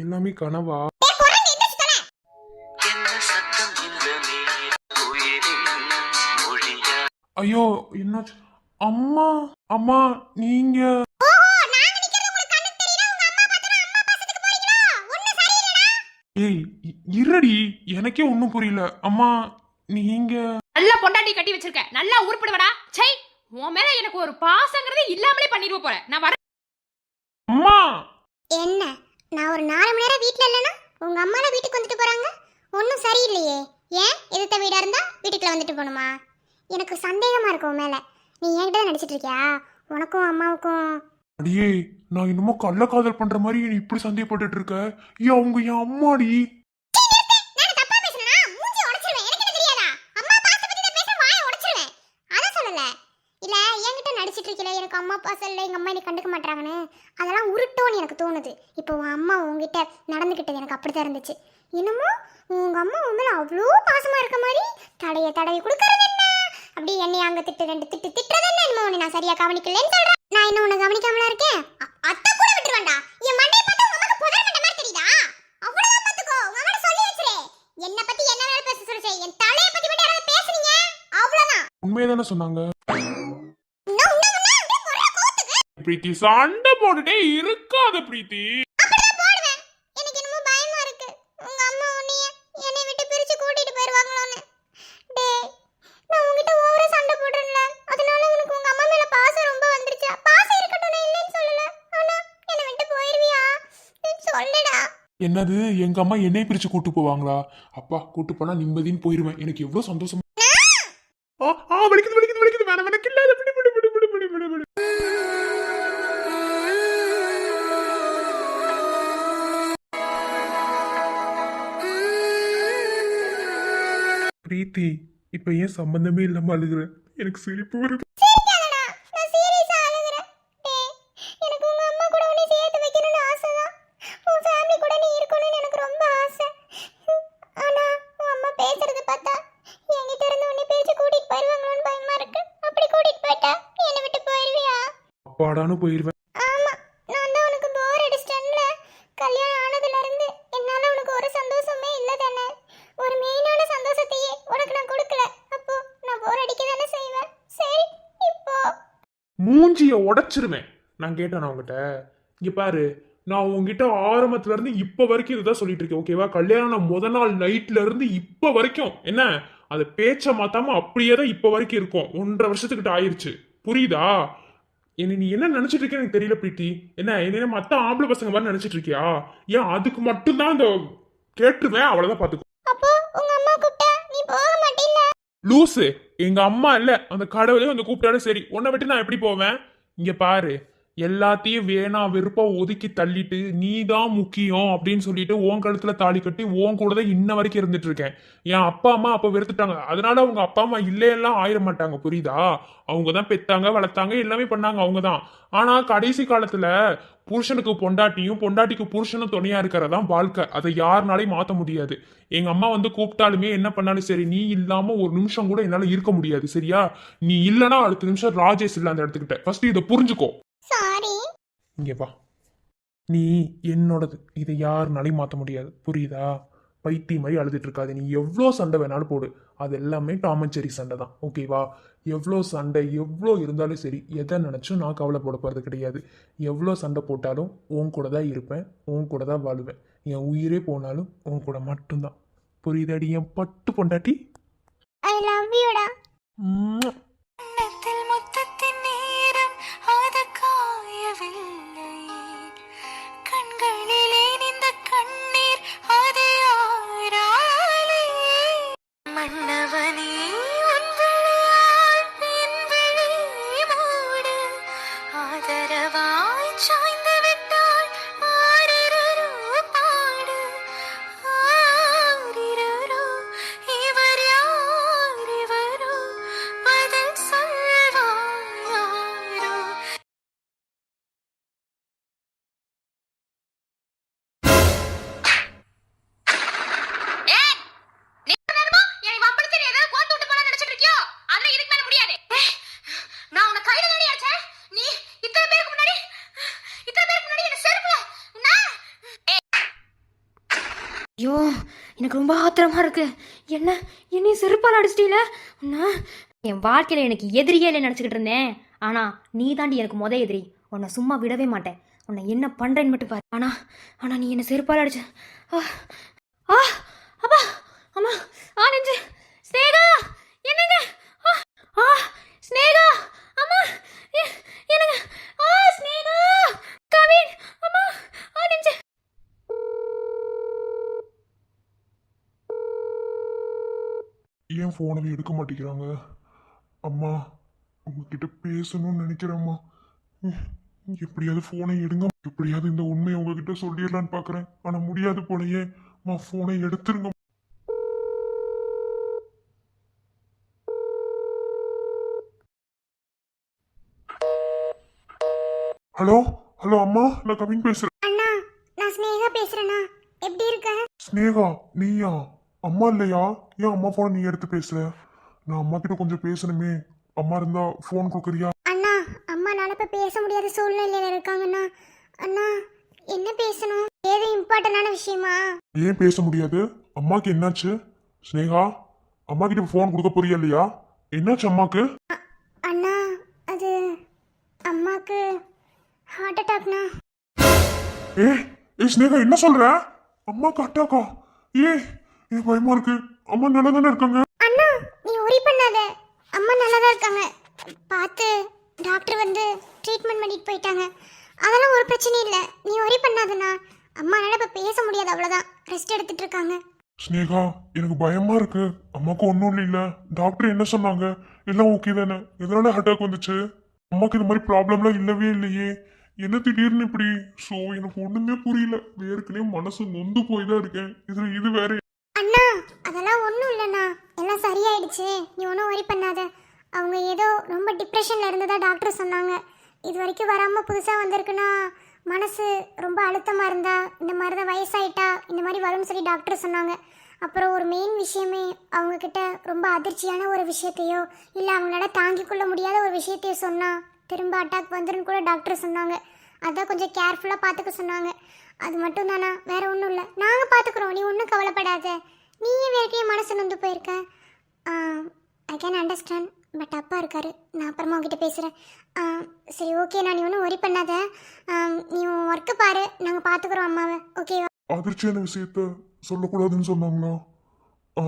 எல்லாமே கனவா? டேய் குரங்கு எந்திரச்சு தர. என்ன சத்தம் இந்த நீர் உயிரின் மொழியா ஐயோ என்னாச்சு? அம்மா அம்மா நீங்க ஓஹோ நாங்க நிக்கிறது உங்களுக்கு கண்ணுக்கு தெரியல. உங்க அம்மா பார்த்தா அம்மா பாசத்துக்கு போறீங்களா? ஒண்ணு சரியில்லடா. ஏய் இருடி எனக்கே ஒன்றும் புரியல. அம்மா நீங்க நல்லா பொண்டாட்டி கட்டி வச்சிருக்க. நல்லா உருப்படுவடா. சை உன் மேல எனக்கு ஒரு பாசங்கிறதே இல்லாமலே பண்ணிடுவ போற. நான் வரேன். அம்மா என்ன நான் ஒரு 4 மணி நேரம் வீட்ல இல்லனா உங்க அம்மால வீட்டுக்கு வந்துட்டு போறாங்க. ஒண்ணும் சரியில்லையே. ஏன் எதுத்த வீடா இருந்தா வீட்டுக்குள்ள வந்துட்டு போணுமா? எனக்கு சந்தேகமா இருக்கு உன் மேல. நீ என்கிட்ட தான் நடிச்சிட்டு இருக்கியா? உனக்கும் அம்மாவுக்கும் அடியே நான் என்னமோ கள்ள காதல் பண்ற மாதிரி நீ இப்படி சந்தேகப்பட்டுட்டு இருக்க. ஏன் அவங்க என் அம்மாடி. நான் தப்பா பேசுறேனா? மூஞ்சி உடைச்சிருவேன். எனக்கு என்ன தெரியாதா? அம்மா பாச பத்தி நான் பேச வாயை உடைச்சிருவேன். அத சொல்லல. இல்ல என்கிட்ட நடிச்சிட்டு இருக்கல. எனக்கு அம்மா பாசம் இல்ல, எங்க அம்மா என்ன கண்டுக்க மாட்டாங்கன்னு அதெல்லாம் உருட்டோன்னு எனக்கு தோணுது. இப்போ உன் அம்மா உன்கிட்ட நடந்துக்கிட்டது எனக்கு அப்படித்தான் இருந்துச்சு. என்னமோ உங்க அம்மா உன் மேல அவ்வளோ பாசமா இருக்க மாதிரி தடவி கொடுக்கறது என்ன? அப்படி என்னை அங்க திட்டு 2 திட்டு திட்டுறது என்ன? என்னமோ நான் சரியா கவனிக்கலன்னு சொல்றேன். நான் இன்னும் உன்னை கவனிக்காமலா இருக்கேன். அத்தை கூட விட்டுருவேன்டா. என் மண்டையை பார்த்தா உங்க அம்மாக்கு புதர் உண்மையை தானே சொன்னாங்க. பிரீத்தி சண்டை போட்டுட்டே இருக்காத பிரீத்தி. எனக்கு என்னமோ பயமா இருக்கு. உங்க அம்மா என்னை விட்டு பிரிச்சு கூட்டிட்டு போயிருவாங்களோன்னு. டேய், நான் உன்கிட்ட ஓவரா சண்டை போடுறேன்ல, அதனால உனக்கு உங்க அம்மா மேல பாசம் ரொம்ப வந்துருச்சா? பாசம் இருக்கட்டும், நான் இல்லைன்னு சொல்லல. ஆனா என்னை விட்டு போயிருவியா? சொல்லுடா. என்னது, எங்க அம்மா என்னை பிரிச்சு கூட்டு போவாங்களா? அப்பா, கூட்டு போனா நிம்மதின்னு போயிருவேன். எனக்கு எவ்வளவு சந்தோஷம். வலிக்குது வலிக்குது வலிக்குது. வேணாம் வேணாம், கில்லாத. பிடி பிடி பிடி பிடி பிடி பிடி பிடி. பிரீத்தி, இப்ப ஏன் சம்பந்தமே இல்லாம அழுகுற? எனக்கு சிரிப்பு வருது. சிரிக்காதடா, நான் சீரியஸா அழுகுறேன். டேய், எனக்கு உங்க அம்மா கூட உன்னை சேர்த்து வைக்கணும்னு ஆசைதான். உன் ஃபேமிலி கூட நீ இருக்கணும்னு எனக்கு ரொம்ப ஆசை. ஆனா உன் அம்மா பேசுறத பார்த்தா என்கிட்ட இருந்து உன்னை பிரிச்சு கூட்டிட்டு போயிருவாங்களோன்னு பயமா இருக்கு. அப்படி கூட்டிட்டு போயிட்டா என்னை விட்டு போயிருவியா? அப்பாடான்னு போயிருவேன். ஆமா, நான் தான் உனக்கு போர் அடிச்சிட்டேன்ல. கல்யாணம் ஆனதுல இருந்து என்னால உனக்கு ஒரு சந்தோஷமே இல்ல தானே. ஒரு மெயினான சந்தோஷத்தையே உனக்கு நான் கொடுக்கல. அப்போ நான் போர் அடிக்க தானே செய்வேன். சரி, இப்போ மூஞ்சிய உடைச்சிருவேன். நான் கேட்டேன் உங்ககிட்ட. இங்க பாரு, நான் உங்ககிட்ட ஆரம்பத்துல இருந்து இப்ப வரைக்கும் இதுதான் சொல்லிட்டு இருக்கேன், ஓகேவா? கல்யாணம் முத நாள் நைட்ல இருந்து இப்ப வரைக்கும் என்ன, அது பேச்ச மாத்தாம அப்படியே தான் இப்ப வரைக்கும் இருக்கும். 1.5 வருஷத்துக்கிட்ட ஆயிருச்சு, புரியுதா? என்ன நீ என்ன நினைச்சிட்டு இருக்க எனக்கு தெரியல பிரீத்தி. என்ன மத்த ஆம்பளை பசங்க மாதிரி நினைச்சிட்டு இருக்கியா? ஏன் அதுக்கு மட்டும்தான் இந்த கேட்டுருவேன், அவ்வளவுதான் பாத்துக்கோ. அப்போ உங்க அம்மா கூப்பிட்டா நீ போக மாட்டீல்ல? லூசு, எங்க அம்மா இல்ல, அந்த கடவுளே வந்து கூப்பிட்டாலும் சரி, உன்னை விட்டு நான் எப்படி போவேன்? இங்க பாரு, எல்லாத்தையும் வேணா வெறுப்பா ஒதுக்கி தள்ளிட்டு நீ தான் முக்கியம் அப்படின்னு சொல்லிட்டு உன் கழுத்துல தாலி கட்டி உன் கூட தான் இன்ன வரைக்கும் இருந்துட்டு இருக்கேன். என் அப்பா அம்மா அப்ப வெறுத்துட்டாங்க, அதனால அவங்க அப்பா அம்மா இல்லையெல்லாம் ஆயிட மாட்டாங்க, புரியுதா? அவங்க தான் பெத்தாங்க வளர்த்தாங்க எல்லாமே பண்ணாங்க, அவங்க தான். ஆனா கடைசி காலத்துல புருஷனுக்கு பொண்டாட்டியும் பொண்டாட்டிக்கு புருஷனும் துணையா இருக்கிறதான் வாழ்க்கை. அதை யாருனாலையும் மாத்த முடியாது. எங்க அம்மா வந்து கூப்பிட்டாலுமே என்ன பண்ணாலும் சரி, நீ இல்லாம ஒரு நிமிஷம் கூட என்னால இருக்க முடியாது, சரியா? நீ இல்லனா அடுத்த நிமிஷம் ராஜேஷ் இல்ல அந்த இடத்துக்கிட்ட. ஃபர்ஸ்ட் இதை புரிஞ்சுக்கோ. சாரி. இங்க வா, நீ என்னோடது, இதை யாருனாலையும் மாத்த முடியாது, புரியுதா? பைத்தி மாதிரி அழுதுட்டு இருக்காது. நீ எவ்வளோ சண்டை வேணாலும் போடு, அது எல்லாமே டாம் அண்ட் ஜெர்ரி சண்டை தான், ஓகேவா? எவ்வளோ சண்டை எவ்வளோ இருந்தாலும் சரி, எதை நினச்சும் நான் கவலைப்பட போகிறது கிடையாது. எவ்வளோ சண்டை போட்டாலும் உன் கூட தான் இருப்பேன், உன் கூட தான் வாழுவேன். என் உயிரே போனாலும் உன் கூட மட்டும்தான், புரியுதாடி என் பட்டு பொண்டாட்டி? I love யூடா. முத்தத்தின் நேரம் அது காயவில்லை, கண்களிலே இந்த கண்ணீர் அது ஆறாலே. மன்னவனே உன் விழியால் என் விழி மூடு, ஆதரவாய் சாய்ந்து விட்டால் ஆரிரரோ பாடு. ஆரிரரோ, இவர் யார் இவரோ, பதில் சொல்வார் யாரோ. ஐயோ, எனக்கு ரொம்ப ஆத்திரமா இருக்கு. என்னைய செருப்பால் அடிச்சிட்டீல. என் வாழ்க்கையில எனக்கு எதிரியே இல்லை நினச்சிக்கிட்டு இருந்தேன். ஆனா நீ தாண்டி எனக்கு எதிரி. உன்னை சும்மா விடவே மாட்டேன். உன்னை என்ன பண்றேன்னு மட்டும் பாரு. ஆனா நீ என்ன செருப்பால் அடிச்ச. அப்பா, அம்மா, நெஞ்சு. ஸ்னேகா, என்னங்க? ஸ்னேகா, அம்மா, என்னங்க? ஸ்னேகா, கவின், அம்மா, நெஞ்சு. ஏன் போனவே எடுக்க மாட்டேங்கிறாங்க? அம்மா, உங்ககிட்ட பேசணும்னு நினைக்கிறேம்மா. எப்படியாவது போனை எடுங்க. எப்படியாவது இந்த உண்மையை உங்ககிட்ட சொல்லிடலான்னு பாக்குறேன், ஆனா முடியாது போலயே. அம்மா, போனை எடுத்துருங்க. ஹலோ ஹலோ அம்மா, நான் கவின் பேசுறேன். அண்ணா, நான் ஸ்னேகா பேசுறேனா. எப்படி இருக்க? ஸ்னேகா, நீயா? அம்மா இல்லையா? ஏன் அம்மா போன நீ எடுத்து பேசுற? நான் அம்மா கிட்ட கொஞ்சம் பேசணுமே. அம்மா இருந்தா போன் கொடுக்குறியா? அண்ணா, அம்மானால இப்ப பேச முடியாத சூழ்நிலையில இருக்காங்கண்ணா. அண்ணா, என்ன பேசணும்? ஏதோ இம்பார்ட்டன்டான விஷயமா? ஏன் பேச முடியாது? அம்மாக்கு என்னாச்சு? ஸ்னேகா, அம்மா கிட்ட போன் கொடுக்க போறியா இல்லையா? என்னாச்சு அம்மாக்கு? அண்ணா அது அம்மாக்கு ஹார்ட் அட்டாக்ண்ணா. ஏ ஸ்னேகா என்ன சொல்ற? அம்மாக்கு அட்டாக்கா? ஏ பயமா இருக்கு. அம்மா நல்லா தானே இருக்காங்க? அண்ணா நீ ஒரி பண்ணாத, அம்மா நல்லா தான் இருக்காங்க. பார்த்து டாக்டர் வந்து ட்ரீட்மெண்ட் பண்ணிட்டு போயிட்டாங்க. அதெல்லாம் ஒரு பிரச்சனையும் இல்லை, நீ ஒரி பண்ணாதண்ணா. அம்மானால இப்போ பேச முடியாது, அவ்வளோதான். ரெஸ்ட் எடுத்துட்டு இருக்காங்க. ஸ்னேகா எனக்கு பயமா இருக்கு. அம்மாக்கு ஒன்றும் இல்ல. டாக்டர் என்ன சொன்னாங்க? எல்லாம் ஓகே தானே? எதனால அட்டாக் வந்துச்சு? அம்மாக்கு இந்த மாதிரி ப்ராப்ளம்லாம் இல்லவே இல்லையே. என்ன திடீர்னு இப்படி? ஸோ எனக்கு ஒண்ணுமே புரியல. ஏற்கனவே மனசு நொந்து போய் தான் இருக்கேன். இதுல இது வேற. அண்ணா அதெல்லாம் ஒன்றும் இல்லைண்ணா, எல்லாம் சரியாயிடுச்சு. நீ ஒன்றும் ஒரி பண்ணாத. அவங்க ஏதோ ரொம்ப டிப்ரெஷனில் இருந்ததா டாக்டர் சொன்னாங்க. இது வரைக்கும் வராமல் புதுசாக வந்திருக்குன்னா மனசு ரொம்ப அழுத்தமாக இருந்தா இந்த மாதிரி தான், வயசாயிட்டா இந்த மாதிரி வரும்னு சொல்லி டாக்டர் சொன்னாங்க. அப்புறம் ஒரு மெயின் விஷயமே, அவங்கக்கிட்ட ரொம்ப அதிர்ச்சியான ஒரு விஷயத்தையோ இல்லை அவங்களால தாங்கிக் கொள்ள முடியாத ஒரு விஷயத்தையோ சொன்னால் திரும்ப அட்டாக் வந்துடும் கூட டாக்டர் சொன்னாங்க. அதான் கொஞ்சம் கேர்ஃபுல்லாக பார்த்துக்க சொன்னாங்க. அது மட்டும் தானா, வேற ஒன்றும் இல்லை. நாங்கள் பார்த்துக்குறோம், நீ ஒன்றும் கவலைப்படாத. நீயே வேறக்கே மனசு நொந்து போயிருக்க. ஐ கேன் அண்டர்ஸ்டாண்ட், பட் அப்பா இருக்காரு. நான் அப்புறமா உங்ககிட்ட பேசுகிறேன். சரி ஓகே, நான் நீ ஒன்றும் ஒரி பண்ணாத. நீ உன் ஒர்க்கு பாரு, நாங்கள் பார்த்துக்குறோம் அம்மாவை. ஓகேவா? அதிர்ச்சியான விஷயத்த சொல்லக்கூடாதுன்னு சொன்னாங்களா? ஆ,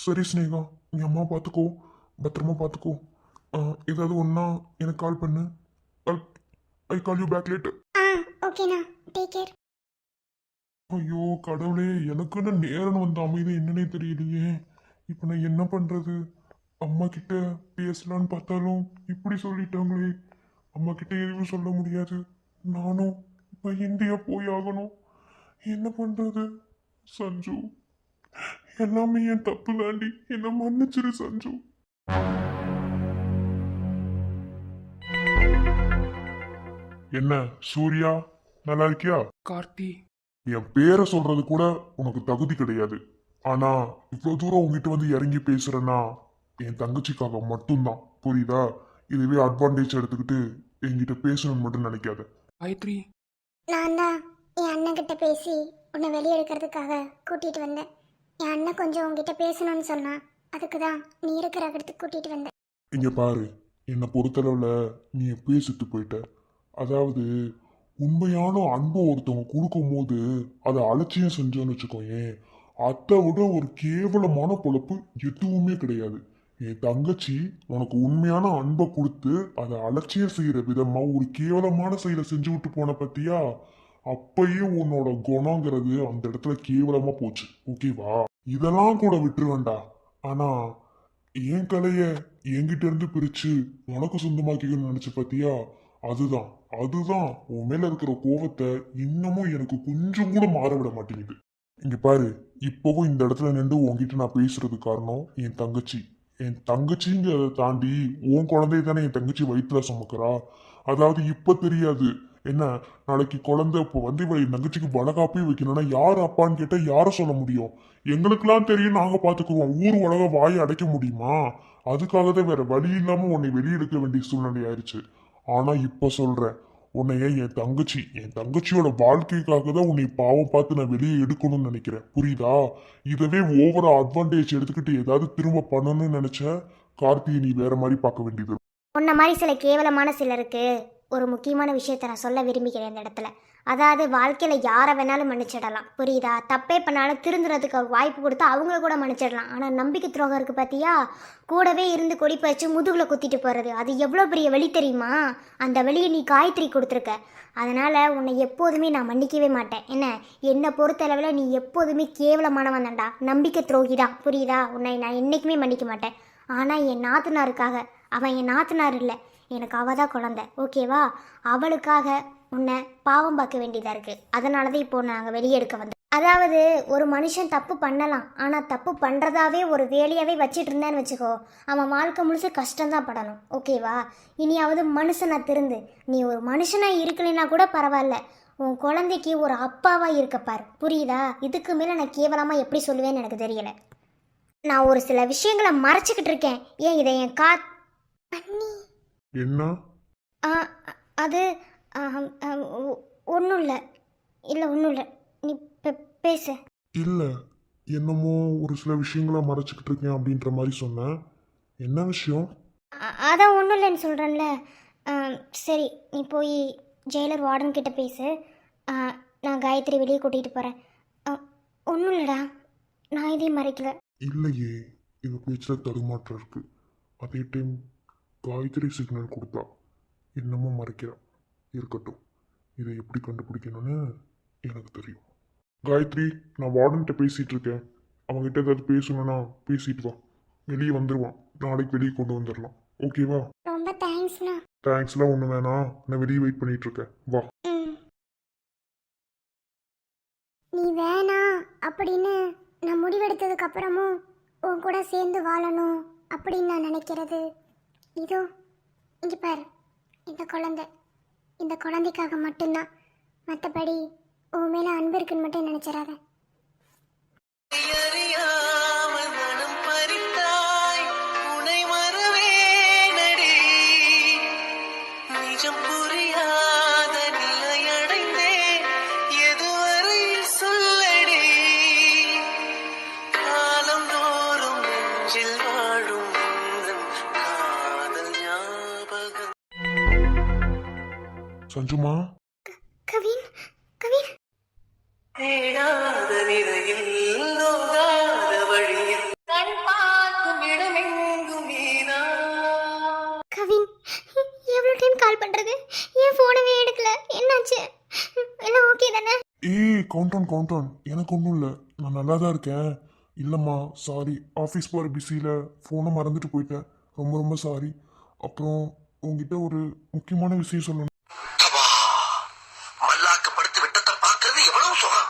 சரி ஸ்னேகா, நீ அம்மா பார்த்துக்கோ, பத்திரமா பார்த்துக்கோ. ஏதாவது ஒன்றா எனக்கு கால் பண்ணு. ஐ கால் யூ பேக் லேட்டர். ஓகேண்ணா, டேக் கேர். ஐயோ கடவுளே, எனக்குன்னு நேரம் வந்த அமைதி என்னன்னே தெரியலையே. இப்போ நான் என்ன பண்றது? அம்மா கிட்ட பேசலான்னு பார்த்தாலும் இப்படி சொல்லிட்டாங்களே. அம்மா கிட்ட எதுவும் சொல்ல முடியாது. நானும் இப்போ இந்தியா போய் ஆகணும். என்ன பண்றது? சஞ்சு, எல்லாமே என் தப்பு தாண்டி. என்ன மன்னிச்சிரு சஞ்சு. என்ன சூர்யா, நல்லா இருக்கியா? கார்த்தி, என் பேரை சொல்றது கூட உனக்கு தகுதி கிடையாது. ஆனா இவ்வளவு தூரம் உங்ககிட்ட வந்து இறங்கி பேசுறேன்னா என் தங்கச்சிக்காக மட்டும்தான், புரியுதா? இதுவே அட்வான்டேஜ் எடுத்துக்கிட்டு என்கிட்ட பேசணும்னு மட்டும் நினைக்காத. காயத்ரி, நான் தான் என் அண்ணன்கிட்ட பேசி உன்னை வெளியே எடுக்கிறதுக்காக கூட்டிகிட்டு வந்தேன். என் அண்ணன் கொஞ்சம் உங்ககிட்ட பேசணும்னு சொன்னான், அதுக்கு தான் நீ இருக்கிற இடத்துக்கு கூட்டிகிட்டு வந்தேன். இங்க பாரு, என்னை பொறுத்தளவுல நீ எப்பயே செத்து போயிட்ட. அதாவது உண்மையான அன்பு ஒருத்தவங்க கொடுக்கும்போது அதை அலட்சியம் செஞ்சோன்னு வச்சுக்கோயேன், அதை விட ஒரு கேவலமான பொழப்பு எதுவுமே கிடையாது. என் தங்கச்சி உனக்கு உண்மையான அன்பை கொடுத்து அதை அலட்சியம் செய்யற விதமா ஒரு கேவலமான செயலை செஞ்சு விட்டு போன பத்தியா? அப்பயே உன்னோட குணங்கிறது அந்த இடத்துல கேவலமா போச்சு. ஓகேவா? இதெல்லாம் கூட விட்டுருவேண்டா. ஆனா என் கலைய என்கிட்ட இருந்து பிரிச்சு உனக்கு சொந்தமாக்கிக்கணும்னு நினைச்ச பத்தியா? அதுதான் அதுதான் உன் மேல இருக்கிற கோவத்தை இன்னமும் எனக்கு கொஞ்சம் கூட மாற விட மாட்டேங்குது. இங்க பாரு, இப்பவும் இந்த இடத்துல நின்று உன்கிட்ட நான் பேசுறது காரணம் என் தங்கச்சி. என் தங்கச்சிங்கிறத தாண்டி உன் குழந்தைய தானே என் தங்கச்சி வயிற்றுல சுமக்கிறா. அதாவது இப்ப தெரியாது, என்ன நாளைக்கு குழந்தை இப்போ வந்து இவ என் தங்கச்சிக்கு வளகாப்பே வைக்கணும்னா யார் அப்பான்னு கேட்டா யார சொல்ல முடியும்? எங்களுக்கெல்லாம் தெரியும், நாங்க பாத்துக்குவோம். ஊர் உலக வாயை அடைக்க முடியுமா? அதுக்காக தான் வேற வழி இல்லாம உன்னை வெளியெடுக்க வேண்டிய சூழ்நிலை ஆயிடுச்சு. ஆனா இப்ப சொல்றேன், உன்னைய என் தங்கச்சியோட வாழ்க்கைக்காக தான் உன்னை பாவம் பார்த்து நான் வெளியே எடுக்கணும்னு நினைக்கிறேன். புரியுதா? இதவே ஓவரா அட்வான்டேஜ் எடுத்துக்கிட்டு ஏதாவது திரும்ப பண்ணணும்னு நினைச்ச கார்த்தியை நீ வேற மாதிரி பார்க்க வேண்டியது. உன்ன மாதிரி சில கேவலமான சிலருக்கு ஒரு முக்கியமான விஷயத்தை நான் சொல்ல விரும்பிக்கிறேன் இந்த இடத்துல. அதாவது வாழ்க்கையில் யாரை வேணாலும் மன்னிச்சிடலாம், புரியுதா? தப்பே பண்ணாலும் திருந்துறதுக்கு வாய்ப்பு கொடுத்து அவங்கள கூட மன்னிச்சிடலாம். ஆனால் நம்பிக்கை துரோகம் இருக்குது பார்த்தியா? கூடவே இருந்து கொடி பறிச்சு முதுகில் குத்திட்டு போகிறது, அது எவ்வளோ பெரிய வழி தெரியுமா? அந்த வழியை நீ காயத்ரி கொடுத்துருக்க. அதனால் உன்னை எப்போதுமே நான் மன்னிக்கவே மாட்டேன். என்னை பொறுத்தளவில் நீ எப்போதுமே கேவலமானவன் தான்டா, நம்பிக்கை துரோகி தான், புரியுதா? உன்னை நான் என்றைக்குமே மன்னிக்க மாட்டேன். ஆனால் என் நாத்தனாருக்காக, அவன் என் நாத்தனார் இல்லை, எனக்கு அவள் தான் குழந்தை, ஓகேவா? அவளுக்காக உன்னை பாவம் பார்க்க வேண்டியதாக இருக்குது. அதனால தான் இப்போது நாங்கள் வெளியே எடுக்க வந்தோம். அதாவது ஒரு மனுஷன் தப்பு பண்ணலாம், ஆனால் தப்பு பண்ணுறதாவே ஒரு வேலையாகவே வச்சிட்டு இருந்தேன்னு வச்சுக்கோ, அவன் வாழ்க்கை முழுசு கஷ்டம்தான் படணும், ஓகேவா? இனியாவது மனுஷனா திருந்து. நீ ஒரு மனுஷனாக இருக்கலைன்னா கூட பரவாயில்ல, உன் குழந்தைக்கு ஒரு அப்பாவாக இருக்கப்பார், புரியுதா? இதுக்கு மேலே நான் கேவலமாக எப்படி சொல்லுவேன்னு எனக்கு தெரியலை. நான் ஒரு சில விஷயங்களை மறைச்சிக்கிட்டு இருக்கேன். ஏன் இதை என் பண்ணி என்ன? அது ஒன்றும் இல்லை, ஒன்றும் இல்லை, நீ பேச. இல்ல, என்னமோ ஒரு சில விஷயங்களை மறைச்சிக்கிட்டு இருக்கேன் அப்படின்ற மாதிரி சொன்னேன். என்ன விஷயம்? அதான் ஒன்றும் இல்லைன்னு சொல்கிறேன்ல. சரி, நீ போய் ஜெயிலர் வார்டன் கிட்ட பேசு. நான் காயத்ரி வெளியே கூட்டிகிட்டு போகிறேன். ஒன்றும் இல்லைடா, நான் இதையும் மறைக்கல. இல்லையே, இவ பேச்சில் தடுமாற்றம் இருக்கு. அதே டைம் காயத்ரி சிக்னல் கொடுத்தா என்னமோ மறைக்கிறா. இருக்கட்டும், இதை எப்படி கண்டுபிடிக்கணும்னு எனக்கு தெரியும். காயத்ரி, நான் வார்டன்கிட்ட பேசிகிட்டு இருக்கேன். அவங்ககிட்ட ஏதாவது பேசணும்னா பேசிட்டு வா. வெளியே வந்துடுவான். நாளைக்கு வெளியே கொண்டு வந்துடலாம். ஓகேவா? ரொம்ப தேங்க்ஸ்ண்ணா. தேங்க்ஸ்லாம் ஒன்றும் வேணாம். நான் வெளியே வெயிட் பண்ணிட்டு இருக்கேன். வா. நீ வேணாம் அப்படின்னு நான் முடிவெடுத்ததுக்கு அப்புறமும் உன் கூட சேர்ந்து வாழணும் அப்படின்னு நான் நினைக்கிறது இதோ இங்கே பாரு, இந்த குழந்தைக்காக மட்டும்தான். மற்றபடி உன் மேலே அன்பு இருக்குன்னு மட்டும் நினச்சிடாத. அறியாமல் மனம் பறித்தாய் உனை மறவேனடி நிஜம் புரியாத நிலையடைந்தேன் எதுவரை சொல்லடி காலந்தோறும் நெஞ்சில் வாழும் உந்தன் காதல் ஞாபகம். சஞ்சுமா, கவின் தேடாத விதையில் நோகாத வழியில் கண் பார்க்கும் இடமெங்கும் நீதான். கவின், எவ்வளோ டைம் கால் பண்ணுறது? ஏன் ஃபோனவே எடுக்கல? என்னாச்சு? எல்லாம் ஓகே தானே? Count on. எனக்கு ஒன்றும் இல்லை, நான் நல்லா தான் இருக்கேன். இல்லைம்மா, சாரி, ஆஃபீஸ் போகிற பிஸியில் ஃபோனை மறந்துட்டு போயிட்டேன். ரொம்ப ரொம்ப சாரி. அப்புறம் உங்ககிட்ட ஒரு முக்கியமான விஷயம் சொல்லணும். மல்லாக்கப்படுத்தி விட்டத்தை பார்க்கறது எவ்வளவு சுகம்.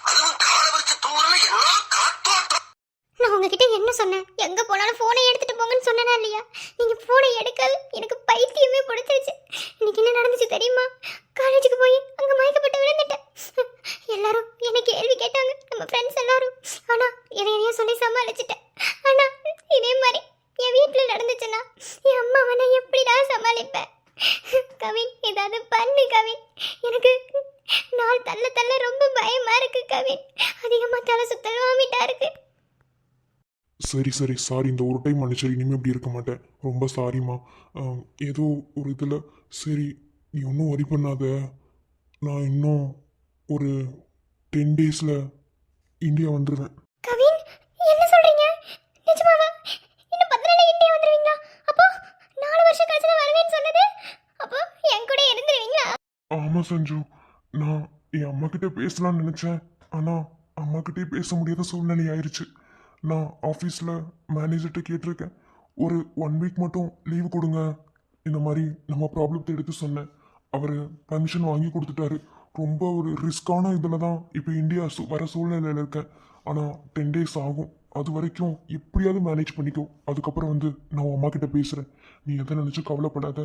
அதுவும் கால வச்சு தூங்கல என்ன காத்தோட்டம். நான் உங்ககிட்ட என்ன சொன்னேன்? எங்கே போனாலும் ஃபோனை எடுத்துகிட்டு போங்கன்னு சொன்னேனா இல்லையா? நீங்கள் ஃபோனை எடுக்கல. எனக்கு பைத்தியமே பிடிச்சிருச்சு. இன்னைக்கு என்ன நடந்துச்சு தெரியுமா? காலேஜுக்கு போய் அங்கே மயக்கப்பட்டு விழுந்துட்டேன். எல்லாரும் என்னை கேள்வி கேட்டாங்க, நம்ம ஃப்ரெண்ட்ஸ் எல்லாரும். ஆனால் எதையும் சொல்லி சமாளிச்சிட்டேன். ஆனால் இதே மாதிரி என் வீட்டில் நடந்துச்சுன்னா என் அம்மாவை நான் எப்படிடா சமாளிப்பேன்? கவின், ஏதாவது பண்ணு கவின். எனக்கு நாள் தள்ள ரொம்ப பயமா இருக்கு கவின். அதிகமாக தலை சுத்தல் வாமிட்டா இருக்கு. சரி சாரி, இந்த ஒரு டைம் மன்னிச்சு. இனிமேல் இப்படி இருக்க மாட்டேன். ரொம்ப சாரிம்மா. ஏதோ ஒரு இதில். சரி, நீ ஒன்றும் வரி பண்ணாத. நான் இன்னும் ஒரு 10 டேஸில் இந்தியா வந்துடுவேன். கவின், என்ன சொல்றீங்க? நிஜமாவா? இன்னும் 10 நாள்ல இந்தியா வந்துருவீங்களா? அப்போ 4 வருஷம் கழிச்சு தான் வருவேன்னு சொன்னது. அப்போ என் கூட இருந்துருவீங்களா? ஆமாம் சஞ்சு, நான் என் அம்மா கிட்ட பேசலாம்னு நினச்சேன். ஆனால் அம்மா கிட்டே பேச முடியாத சூழ்நிலை ஆயிடுச்சு. நான் ஆஃபீஸில் மேனேஜர்கிட்ட கேட்டிருக்கேன், ஒரு 1 வீக் மட்டும் லீவு கொடுங்க, இந்த மாதிரி நம்ம ப்ராப்ளத்தை எடுத்து சொன்னேன். அவர் பர்மிஷன் வாங்கி கொடுத்துட்டாரு. ரொம்ப ஒரு ரிஸ்கான இதில் தான் இப்போ இந்தியா வர சூழ்நிலையில் இருக்கேன். ஆனால் 10 டேஸ் ஆகும். அது வரைக்கும் எப்படியாவது மேனேஜ் பண்ணிக்கோ. அதுக்கப்புறம் வந்து நான் அம்மா கிட்ட பேசுகிறேன். நீ எதை நினச்சி கவலைப்படாத,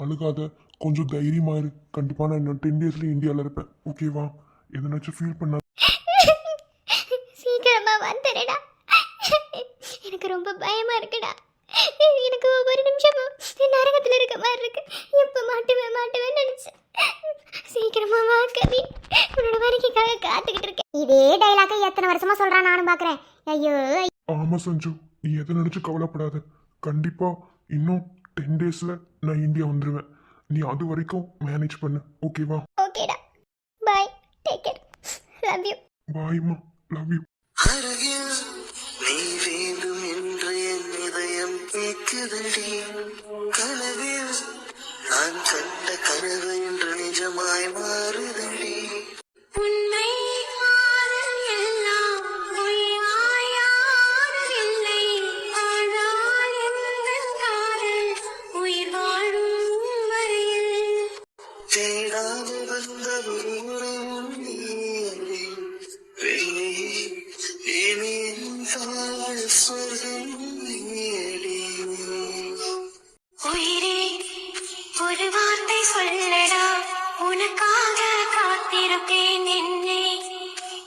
அழுகாத, கொஞ்சம் தைரியமாக இரு. கண்டிப்பாக நான் இன்னும் 10 டேஸ்லேயே இந்தியாவில் இருப்பேன். ஓகேவா? எதனாச்சும் ஃபீல் பண்ண. சீக்கிரமா வந்துடுடா. எனக்கு ரொம்ப பயமா இருக்குடா. எனக்கு ஒவ்வொரு நிமிஷமும் நரகத்தில் இருக்க மாதிரி இருக்கு. எப்போ மாட்டுவேன் நினைச்சேன். சீக்கிரமா வா கவி, உன்னோட வரைக்காக காத்துக்கிட்டு இருக்கேன். இதே டைலாக எத்தனை வருஷமா சொல்றான் நானும் பாக்குறேன். ஐயோ. ஆமாம் சஞ்சு, நீ எதை நினச்சி கவலைப்படாத. கண்டிப்பாக இன்னும் 10 டேஸில் நான் இந்தியா வந்துடுவேன். நீ அது வரைக்கும் மேனேஜ் பண்ணு. ஓகேவா? ஓகேடா, bye, take care, love you. பாய்மா, லவ் யூ. அருகில் நீ வேண்டும் என்று என் இதயம் கேட்குதடி. கனவில் நான் கண்ட கனவு என்று நிஜமாய் மாறுதடி. உன்னை காதல் எல்லாம் பொய்யாயானதில்லை. ஆனால் எந்தன் காதல் உயிர் வாழும் வரையில் தேடாமல் வந்த ஒரு உறவும் நீயடி. வெளியே இனி வாழ சொர்க்கம் நீயடி. உயிரே, ஒரு வார்த்தை சொல்லடா, உனக்காக காத்திருப்பேன். என்னை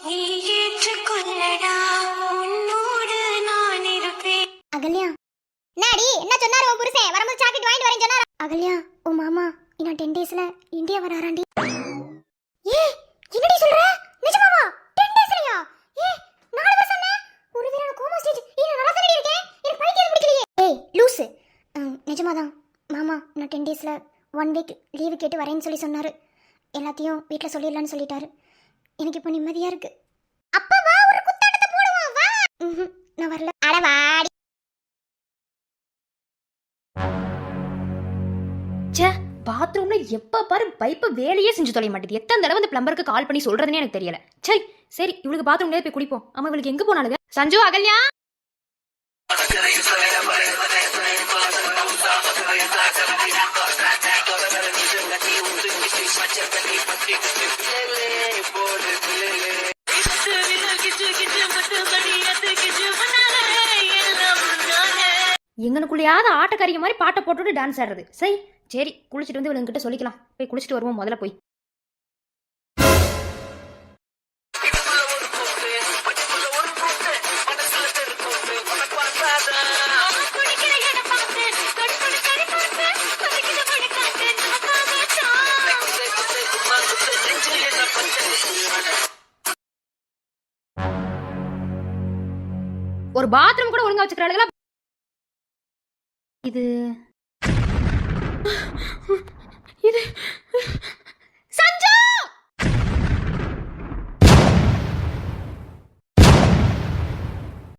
நீ ஏற்றுக்கொள்ளடா, உன்னோடு நான் இருப்பேன். அகல்யா, நாடி என்ன சொன்னாரு உன் புருஷன்? வரும்போது சாக்லேட் வாங்கிட்டு வரேன்னு சொன்னாரா? அகல்யா, உன் மாமா இன்னும் 10 டேஸ்ல இந்தியா வராராண்டி. என்னடி சொல்ற? நிஜமாவா? 10 டேஸ்லயா? 4 வருஷம் என்ன? ஒரு வேளை கோமா ஸ்டேஜ். இது நல்லா தானடி இருக்கேன். எனக்கு பைத்தியம் பிடிக்கலையே. 10 டேஸில் 1 வீக் லீவு கேட்டு வரேன்னு சொல்லி சொன்னார். எல்லாத்தையும் வீட்டில் சொல்லிடலான்னு சொல்லிட்டாரு. எனக்கு இப்போ நிம்மதியாக இருக்கு. அப்பா வா, ஒரு குத்தாட்டத்தை போடுவோம் வா. நான் வரல. அட வாடி. ச்சே, பாத்ரூம்ல எப்ப பாரு பைப்பை வேலையே செஞ்சு தொலைய மாட்டேது. எத்தனை தடவை அந்த பிளம்பருக்கு கால் பண்ணி சொல்றதுனே எனக்கு தெரியல. சரி சரி, இவளுக்கு பாத்ரூம்ல போய் குடிப்போம். அம்மா இவளுக்கு எங்க போனாலுங்க? சஞ்சு, அகல்யா, எங்கனுக்குள்ளேயாவது ஆட்டக்காரிக மாதிரி பாட்டை போட்டுட்டு டான்ஸ் ஆடுறது. சரி சரி, குளிச்சுட்டு வந்து இவளுங்கிட்ட சொல்லிக்கலாம். போய் குளிச்சுட்டு வருவோம் முதல்ல போய். ஒரு பாத்ரூம் கூட ஒழுங்கா வச்சுக்கிறாளுங்களா? இது இது